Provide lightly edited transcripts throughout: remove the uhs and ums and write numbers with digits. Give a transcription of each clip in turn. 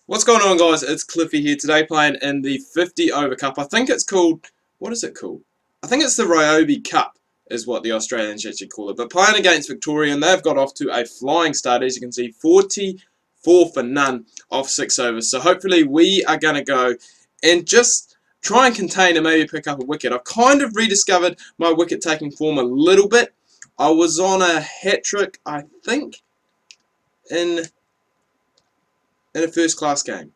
What's going on, guys? It's Cliffy here today playing in the 50 over cup. I think it's called, what is it called? I think it's the Ryobi Cup is what the Australians actually call it. But playing against Victoria, and they've got off to a flying start. As you can see, 44 for none off 6 overs. So hopefully we are going to go and just try and contain and maybe pick up a wicket. I've kind of rediscovered my wicket taking form a little bit. I was on a hat-trick, I think, in a first-class game,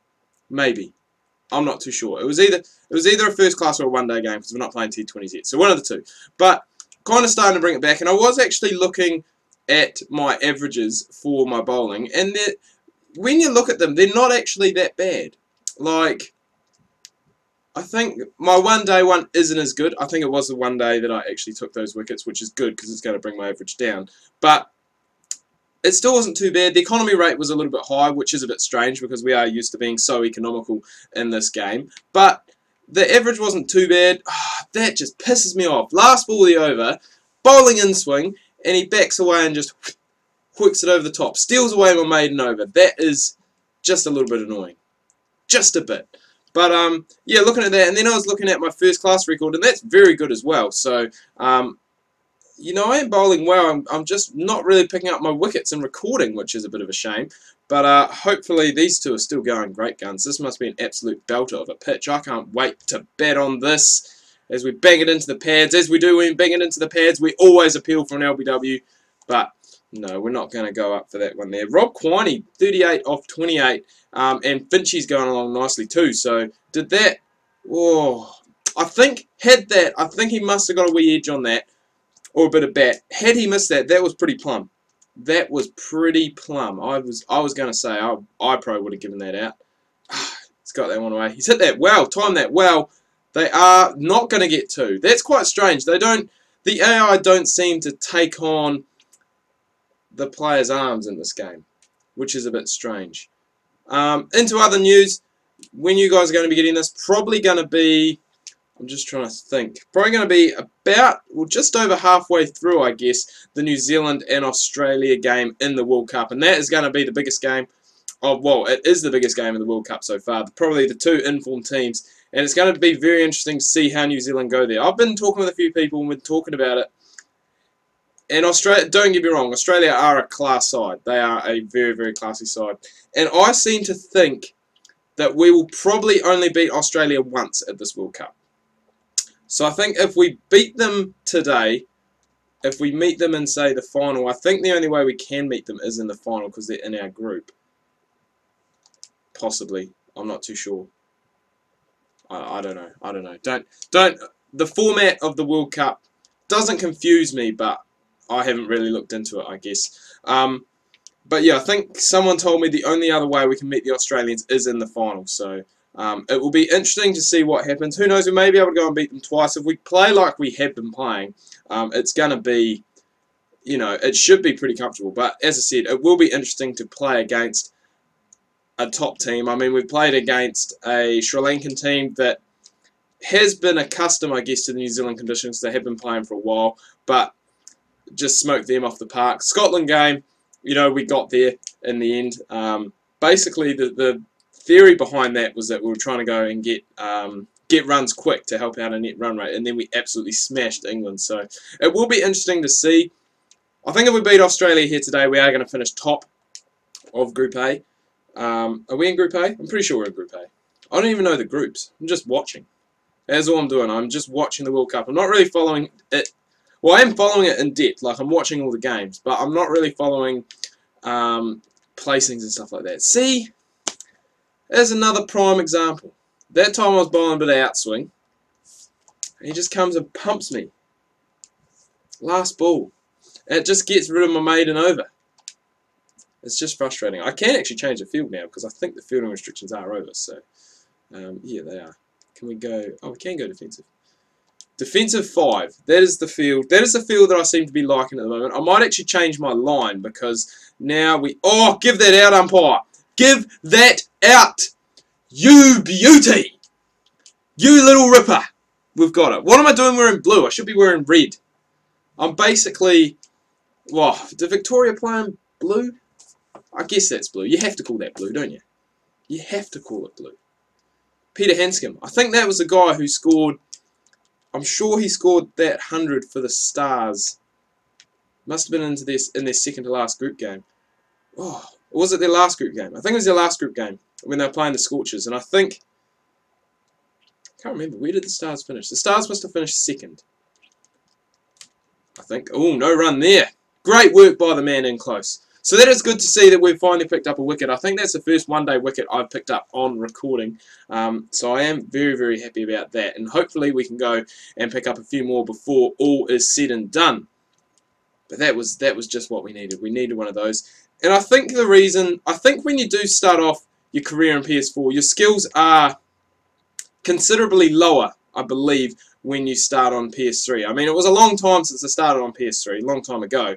maybe. I'm not too sure. It was either a first-class or a one-day game because we're not playing T20s yet. So one of the two. But kind of starting to bring it back, and I was actually looking at my averages for my bowling, and when you look at them, they're not actually that bad. Like, I think my one-day one isn't as good. I think it was the one day that I actually took those wickets, which is good because it's going to bring my average down. But it still wasn't too bad. The economy rate was a little bit high, which is a bit strange because we are used to being so economical in this game. But the average wasn't too bad. That just pisses me off. Last ball of the over, bowling in swing, and he backs away and just whips it over the top. Steals away my maiden over. That is just a little bit annoying. Just a bit. But, yeah, looking at that, and then I was looking at my first class record, and that's very good as well. So, you know, I am bowling well. I'm just not really picking up my wickets and recording, which is a bit of a shame. But hopefully these two are still going great guns. This must be an absolute belter of a pitch. I can't wait to bet on this as we bang it into the pads. As we do when we bang it into the pads, we always appeal for an LBW. But no, we're not going to go up for that one there. Rob Quiney, 38 off 28. And Finchie's going along nicely too. So did that. Oh, I think he must have got a wee edge on that. Or a bit of bat. Had he missed that, that was pretty plumb. That was pretty plumb. I was going to say I probably would have given that out. He's got that one away. He's hit that well, timed that well. They are not going to get two. That's quite strange. They don't. The AI don't seem to take on the player's arms in this game, which is a bit strange. Into other news, when you guys are going to be getting this, probably going to be. I'm just trying to think. Probably going to be about, well, just over halfway through, I guess, the New Zealand and Australia game in the World Cup. And that is going to be the biggest game of, well, it is the biggest game in the World Cup so far. Probably the two informed teams. And it's going to be very interesting to see how New Zealand go there. I've been talking with a few people and we're talking about it. And Australia, don't get me wrong, Australia are a class side. They are a very, very classy side. And I seem to think that we will probably only beat Australia once at this World Cup. So I think if we beat them today, if we meet them in, say, the final, I think the only way we can meet them is in the final because they're in our group. Possibly. I'm not too sure. I don't know. I don't know. The format of the World Cup doesn't confuse me, but I haven't really looked into it, I guess. But yeah, I think someone told me the only other way we can meet the Australians is in the final. So it will be interesting to see what happens. Who knows, we may be able to go and beat them twice. If we play like we have been playing, it's going to be, you know, it should be pretty comfortable. But as I said, it will be interesting to play against a top team. I mean, we've played against a Sri Lankan team that has been accustomed, I guess, to the New Zealand conditions. They have been playing for a while, but just smoked them off the park. Scotland game, you know, we got there in the end. Basically, the theory behind that was that we were trying to go and get runs quick to help out a net run rate, and then we absolutely smashed England. So it will be interesting to see. I think if we beat Australia here today, we are going to finish top of Group A. Are we in Group A? I'm pretty sure we're in Group A. I don't even know the groups. I'm just watching. That's all I'm doing. I'm just watching the World Cup. I'm not really following it. Well, I am following it in depth. Like, I'm watching all the games, but I'm not really following placings and stuff like that. See? There's another prime example. That time I was bowling a bit of outswing. And he just comes and pumps me. Last ball. And it just gets rid of my maiden over. It's just frustrating. I can actually change the field now because I think the fielding restrictions are over. So, yeah, they are. Can we go? Oh, we can go defensive. Defensive 5. That is the field. That is the field that I seem to be liking at the moment. I might actually change my line because now we... Oh, give that out, umpire. Give that out! You beauty! You little ripper! We've got it. What am I doing wearing blue? I should be wearing red. I'm basically... Well, did Victoria play in blue? I guess that's blue. You have to call that blue, don't you? You have to call it blue. Peter Hanscom. I think that was the guy who scored. I'm sure he scored that 100 for the Stars. Must have been in their second to last group game. Oh, or was it their last group game? I think it was their last group game when they were playing the Scorchers. And I think, I can't remember, where did the Stars finish? The Stars must have finished second, I think. Oh, no run there. Great work by the man in close. So that is good to see that we've finally picked up a wicket. I think that's the first one-day wicket I've picked up on recording. So I am very, very happy about that. And hopefully we can go and pick up a few more before all is said and done. But that was just what we needed. We needed one of those. And I think the reason, when you do start off your career in PS4, your skills are considerably lower, I believe, when you start on PS3. I mean, it was a long time since I started on PS3, a long time ago,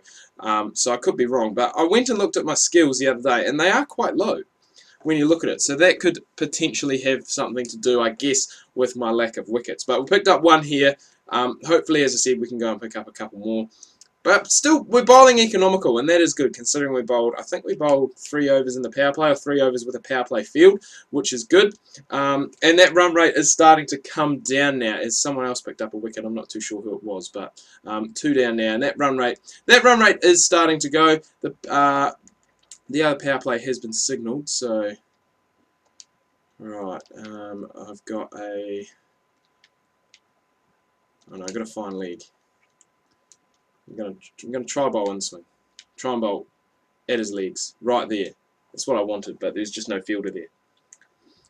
so I could be wrong. But I went and looked at my skills the other day, and they are quite low when you look at it. So that could potentially have something to do, I guess, with my lack of wickets. But we picked up one here. Hopefully, as I said, we can go and pick up a couple more. But still, we're bowling economical, and that is good, considering we bowled, I think we bowled 3 overs in the power play, or 3 overs with a power play field, which is good. And that run rate is starting to come down now, as someone else picked up a wicket. I'm not too sure who it was, but 2 down now. And that run rate is starting to go. The other power play has been signalled, so... Right, I've got a... Oh no, I've got a fine leg. I'm gonna try bowl in swing. Try and bowl at his legs. Right there. That's what I wanted, but there's just no fielder there.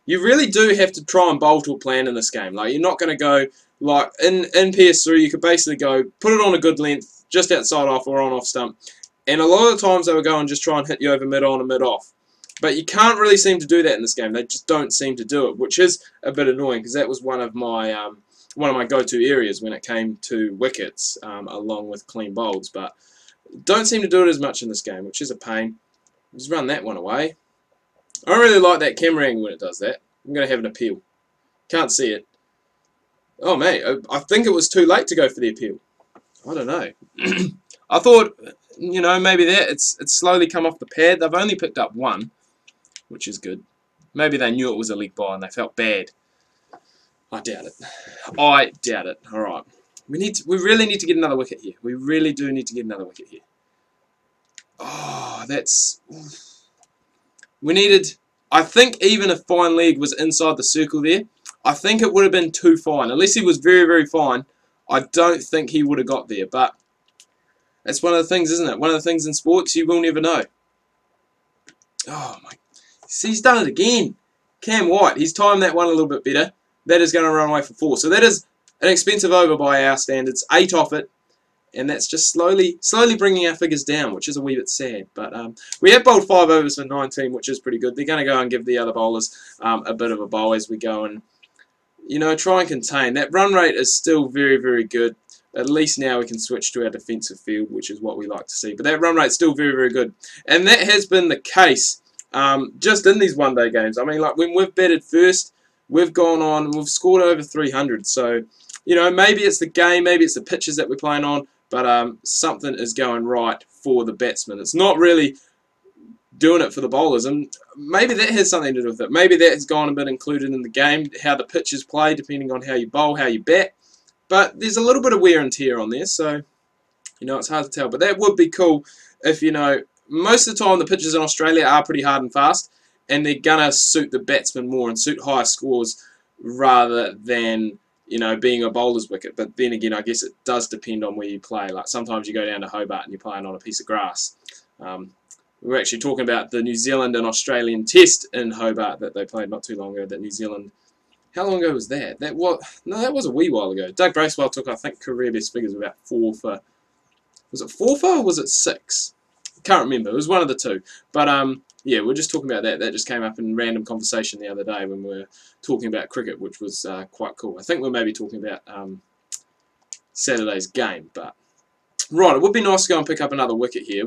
You really do have to try and bowl to a plan in this game. Like, you're not going to go, like, in PS3, you could basically go, put it on a good length, just outside off or on off stump. And a lot of the times they would go and just try and hit you over mid-on and mid-off. But you can't really seem to do that in this game. They just don't seem to do it, which is a bit annoying, because that was one of my go-to areas when it came to wickets, along with clean bowls. But don't seem to do it as much in this game, which is a pain. Just run that one away. I don't really like that camera angle when it does that. I'm going to have an appeal. Can't see it. Oh, mate, I think it was too late to go for the appeal. I don't know. I thought, you know, maybe it's slowly come off the pad. They've only picked up 1, which is good. Maybe they knew it was a leg ball and they felt bad. I doubt it. I doubt it. All right. We really need to get another wicket here. We really do need to get another wicket here. Oh, that's... We needed... I think even if fine leg was inside the circle there, I think it would have been too fine. Unless he was very, very fine, I don't think he would have got there. But that's one of the things, isn't it? One of the things in sports, you will never know. Oh, my... See, he's done it again. Cam White, he's timed that one a little bit better. That is going to run away for 4. So that is an expensive over by our standards. 8 off it. And that's just slowly bringing our figures down, which is a wee bit sad. But we have bowled 5 overs for 19, which is pretty good. They're going to go and give the other bowlers a bit of a bowl as we go and, you know, try and contain. That run rate is still very, very good. At least now we can switch to our defensive field, which is what we like to see. But that run rate is still very, very good. And that has been the case just in these one-day games. I mean, like, when we've batted first, we've gone on and we've scored over 300. So, you know, maybe it's the game, maybe it's the pitches that we're playing on. But something is going right for the batsmen. It's not really doing it for the bowlers. And maybe that has something to do with it. Maybe that has gone a bit included in the game, how the pitches play, depending on how you bowl, how you bat. But there's a little bit of wear and tear on there, so, you know, it's hard to tell. But that would be cool if, you know, most of the time the pitches in Australia are pretty hard and fast, and they're going to suit the batsmen more and suit higher scores rather than, you know, being a bowler's wicket. But then again, I guess it does depend on where you play. Like, sometimes you go down to Hobart and you're playing on a piece of grass. We were actually talking about the New Zealand and Australian test in Hobart that they played not too long ago, that New Zealand... How long ago was that? That was a wee while ago. Doug Bracewell took, I think, career best figures of about 4 for... Was it 4 for or was it 6? Can't remember. It was one of the two. But, yeah, we're just talking about that. That just came up in random conversation the other day when we were talking about cricket, which was quite cool. I think we're maybe talking about Saturday's game. But right, it would be nice to go and pick up another wicket here.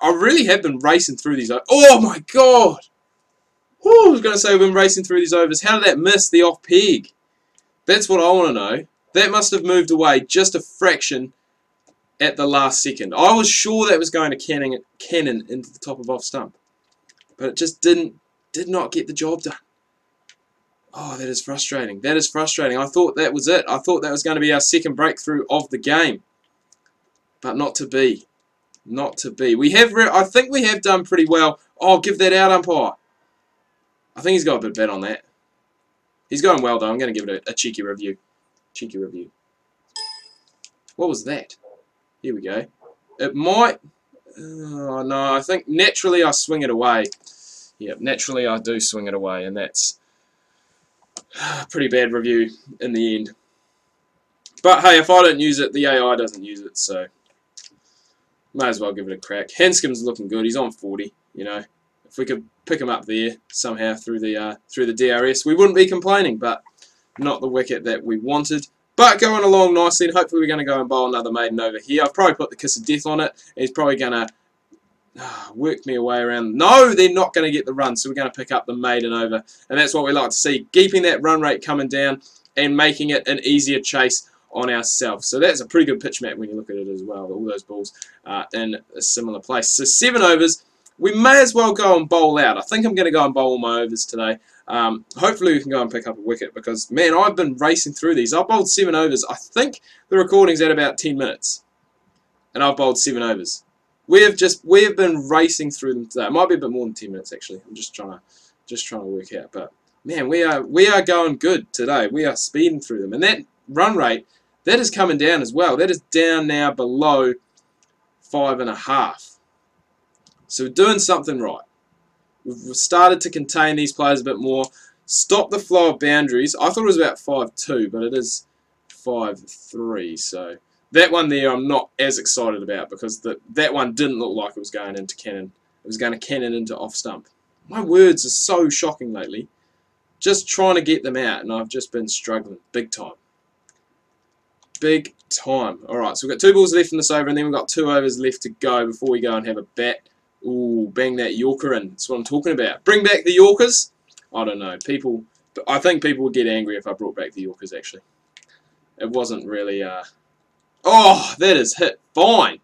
I really have been racing through these. Oh my god! Whew, I was going to say we've been racing through these overs. How did that miss the off peg? That's what I want to know. That must have moved away just a fraction at the last second. I was sure that was going to cannon into the top of off stump. But it just didn't Did not get the job done. Oh, that is frustrating. That is frustrating. I thought that was it. I thought that was going to be our second breakthrough of the game. But not to be. Not to be. I think we have done pretty well. Oh, give that out, umpire. I think he's got a bit bad on that. He's going well, though. I'm going to give it a cheeky review. Cheeky review. What was that? Here we go. It might... Oh, no, I think naturally I swing it away. Yep, naturally I do swing it away, and that's a pretty bad review in the end. But hey, if I don't use it, the AI doesn't use it, so might as well give it a crack. Hanscom's looking good. He's on 40, you know. If we could pick him up there somehow through the DRS, we wouldn't be complaining, but not the wicket that we wanted. But going along nicely, and hopefully we're going to go and bowl another maiden over here. I've probably put the kiss of death on it, and he's probably going to work me away around. No, they're not going to get the run, so we're going to pick up the maiden over, and that's what we like to see, keeping that run rate coming down and making it an easier chase on ourselves. So that's a pretty good pitch map when you look at it as well. All those balls in a similar place. So 7 overs. We may as well go and bowl out. I think I'm going to go and bowl all my overs today. Hopefully we can go and pick up a wicket because, man, I've been racing through these. I've bowled 7 overs. I think the recording's at about 10 minutes. And I've bowled 7 overs. We have been racing through them today. It might be a bit more than 10 minutes actually. I'm just trying to work out. But man, we are going good today. We are speeding through them. And that run rate, that is coming down as well. That is down now below 5.5. So we're doing something right. We've started to contain these players a bit more. Stop the flow of boundaries. I thought it was about 5-2, but it is 5-3. So that one there I'm not as excited about because that one didn't look like it was going into cannon. It was going to cannon into off stump. My words are so shocking lately. Just trying to get them out, and I've just been struggling big time. Big time. Alright, so we've got 2 balls left in this over, and then we've got 2 overs left to go before we go and have a bat. Ooh, bang that Yorker in. That's what I'm talking about. Bring back the Yorkers? I don't know. I think people would get angry if I brought back the Yorkers, actually. It wasn't really... Oh, that is hit fine.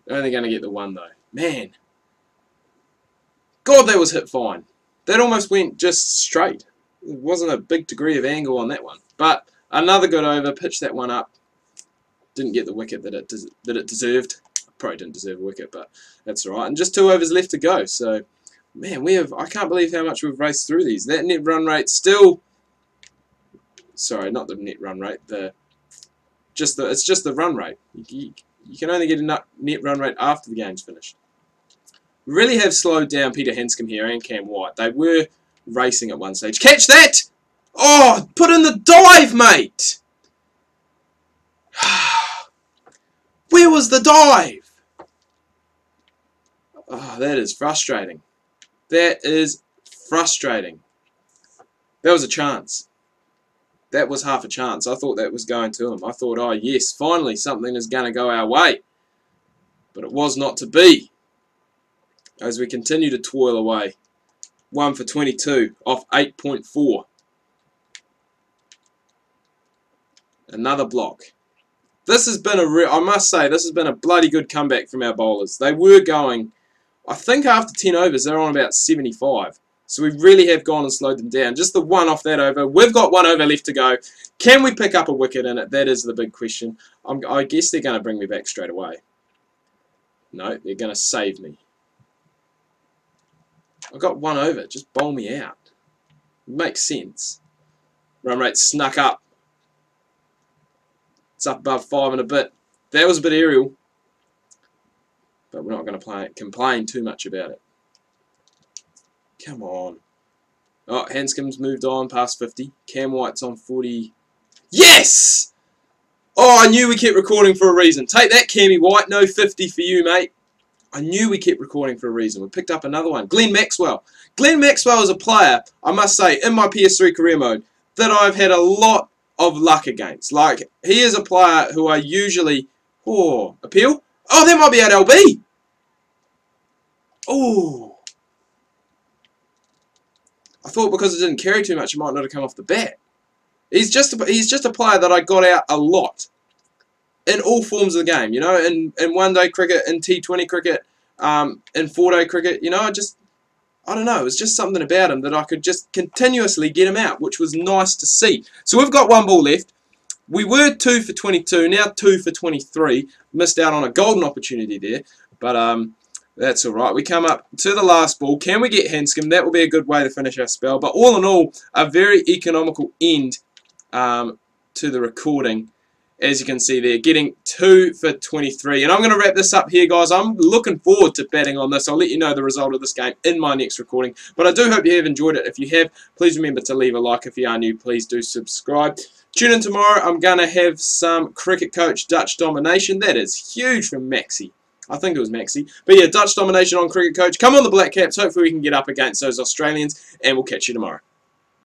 Only going to get the 1, though. Man. God, that was hit fine. That almost went just straight. There wasn't a big degree of angle on that one. But another good over. Pitched that one up. Didn't get the wicket that it deserved. Probably didn't deserve a wicket, but that's alright. And just 2 overs left to go. So, man, I can't believe how much we've raced through these. That net run rate still... Sorry, not the net run rate. It's just the run rate. You can only get a net run rate after the game's finished. We really have slowed down Peter Hanscom here and Cam White. They were racing at one stage. Catch that! Oh, put in the dive, mate! Where was the dive? Oh, that is frustrating. That is frustrating. That was a chance. That was half a chance. I thought that was going to him. I thought, oh yes, finally something is going to go our way. But it was not to be. As we continue to toil away. 1 for 22 off 8.4. Another block. This has been I must say, this has been a bloody good comeback from our bowlers. They were going, I think after 10 overs, they're on about 75. So we really have gone and slowed them down. Just the 1 off that over. We've got 1 over left to go. Can we pick up a wicket in it? That is the big question. I guess they're going to bring me back straight away. No, they're going to save me. I've got 1 over. Just bowl me out. It makes sense. Run rate snuck up. It's up above 5 and a bit. That was a bit aerial. But we're not going to complain too much about it. Come on. Oh, Hanscom's moved on past 50. Cam White's on 40. Yes! Oh, I knew we kept recording for a reason. Take that, Cammy White. No 50 for you, mate. I knew we kept recording for a reason. We picked up another one. Glenn Maxwell. Glenn Maxwell is a player, I must say, in my PS3 career mode, that I've had a lot of luck against. Like, he is a player who I usually... Oh, appeal? Oh, that might be at LB. Oh. I thought because it didn't carry too much, it might not have come off the bat. He's just a player that I got out a lot. In all forms of the game, you know, in one-day cricket, in T20 cricket, in 4-day cricket, you know, I don't know, it was just something about him that I could just continuously get him out, which was nice to see. So we've got 1 ball left. We were 2 for 22, now 2 for 23. Missed out on a golden opportunity there, but that's alright. We come up to the last ball. Can we get Hanscom? That will be a good way to finish our spell. But all in all, a very economical end to the recording. As you can see there, getting 2 for 23. And I'm going to wrap this up here, guys. I'm looking forward to betting on this. I'll let you know the result of this game in my next recording. But I do hope you have enjoyed it. If you have, please remember to leave a like. If you are new, please do subscribe. Tune in tomorrow. I'm going to have some cricket coach Dutch domination. That is huge from Maxi. I think it was Maxi. But yeah, Dutch domination on cricket coach. Come on the Black Caps. Hopefully we can get up against those Australians. And we'll catch you tomorrow.